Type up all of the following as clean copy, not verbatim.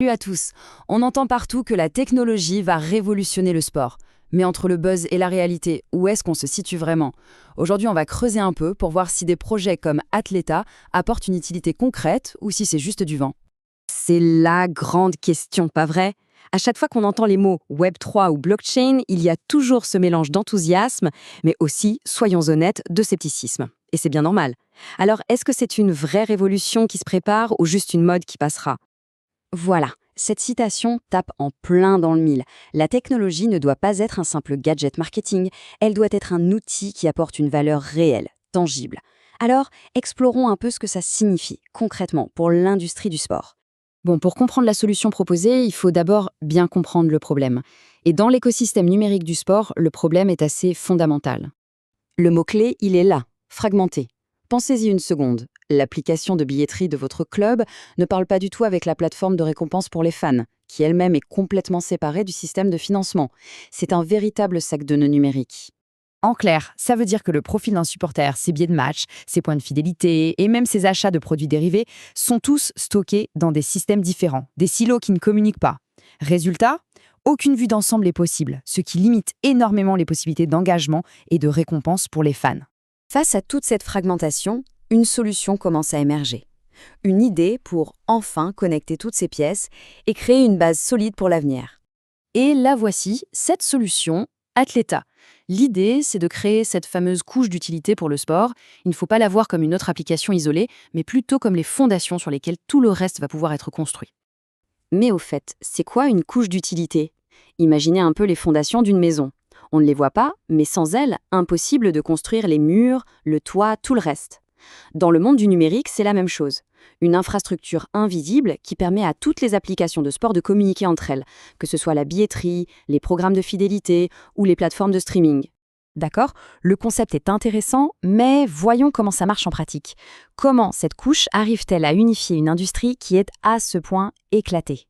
Salut à tous. On entend partout que la technologie va révolutionner le sport. Mais entre le buzz et la réalité, où est-ce qu'on se situe vraiment? Aujourd'hui, on va creuser un peu pour voir si des projets comme Athleta apportent une utilité concrète ou si c'est juste du vent. C'est la grande question, pas vrai? À chaque fois qu'on entend les mots Web3 ou blockchain, il y a toujours ce mélange d'enthousiasme, mais aussi, soyons honnêtes, de scepticisme. Et c'est bien normal. Alors, est-ce que c'est une vraie révolution qui se prépare ou juste une mode qui passera? Voilà, cette citation tape en plein dans le mille. La technologie ne doit pas être un simple gadget marketing, elle doit être un outil qui apporte une valeur réelle, tangible. Alors, explorons un peu ce que ça signifie, concrètement, pour l'industrie du sport. Bon, pour comprendre la solution proposée, il faut d'abord bien comprendre le problème. Et dans l'écosystème numérique du sport, le problème est assez fondamental. Le mot-clé, il est là, fragmenté. Pensez-y une seconde. L'application de billetterie de votre club ne parle pas du tout avec la plateforme de récompense pour les fans, qui elle-même est complètement séparée du système de financement. C'est un véritable sac de nœuds numérique. En clair, ça veut dire que le profil d'un supporter, ses billets de match, ses points de fidélité et même ses achats de produits dérivés sont tous stockés dans des systèmes différents, des silos qui ne communiquent pas. Résultat, aucune vue d'ensemble est possible, ce qui limite énormément les possibilités d'engagement et de récompense pour les fans. Face à toute cette fragmentation, une solution commence à émerger. Une idée pour enfin connecter toutes ces pièces et créer une base solide pour l'avenir. Et la voici, cette solution, Athleta. L'idée, c'est de créer cette fameuse couche d'utilité pour le sport. Il ne faut pas la voir comme une autre application isolée, mais plutôt comme les fondations sur lesquelles tout le reste va pouvoir être construit. Mais au fait, c'est quoi une couche d'utilité? Imaginez un peu les fondations d'une maison. On ne les voit pas, mais sans elles, impossible de construire les murs, le toit, tout le reste. Dans le monde du numérique, c'est la même chose. Une infrastructure invisible qui permet à toutes les applications de sport de communiquer entre elles, que ce soit la billetterie, les programmes de fidélité ou les plateformes de streaming. D'accord? Le concept est intéressant, mais voyons comment ça marche en pratique. Comment cette couche arrive-t-elle à unifier une industrie qui est à ce point éclatée?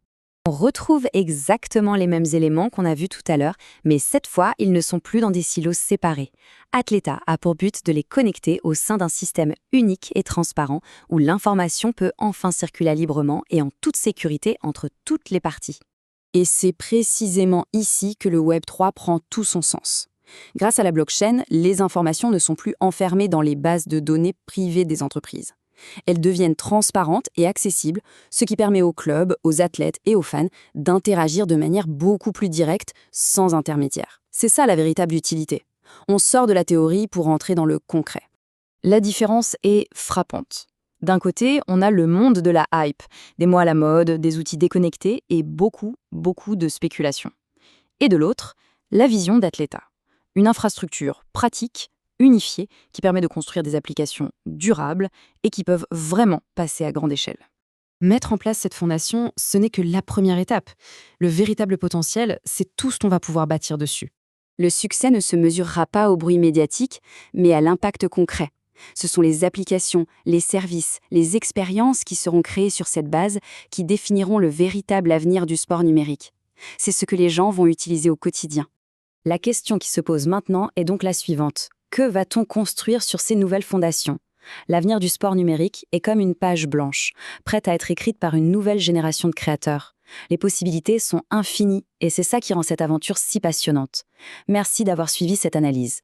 On retrouve exactement les mêmes éléments qu'on a vus tout à l'heure, mais cette fois, ils ne sont plus dans des silos séparés. Athleta a pour but de les connecter au sein d'un système unique et transparent où l'information peut enfin circuler librement et en toute sécurité entre toutes les parties. Et c'est précisément ici que le Web3 prend tout son sens. Grâce à la blockchain, les informations ne sont plus enfermées dans les bases de données privées des entreprises. Elles deviennent transparentes et accessibles, ce qui permet aux clubs, aux athlètes et aux fans d'interagir de manière beaucoup plus directe, sans intermédiaire. C'est ça la véritable utilité. On sort de la théorie pour entrer dans le concret. La différence est frappante. D'un côté, on a le monde de la hype, des mots à la mode, des outils déconnectés et beaucoup de spéculation. Et de l'autre, la vision d'Athleta. Une infrastructure pratique, unifiée, qui permet de construire des applications durables et qui peuvent vraiment passer à grande échelle. Mettre en place cette fondation, ce n'est que la première étape. Le véritable potentiel, c'est tout ce qu'on va pouvoir bâtir dessus. Le succès ne se mesurera pas au bruit médiatique, mais à l'impact concret. Ce sont les applications, les services, les expériences qui seront créées sur cette base qui définiront le véritable avenir du sport numérique. C'est ce que les gens vont utiliser au quotidien. La question qui se pose maintenant est donc la suivante. Que va-t-on construire sur ces nouvelles fondations? L'avenir du sport numérique est comme une page blanche, prête à être écrite par une nouvelle génération de créateurs. Les possibilités sont infinies et c'est ça qui rend cette aventure si passionnante. Merci d'avoir suivi cette analyse.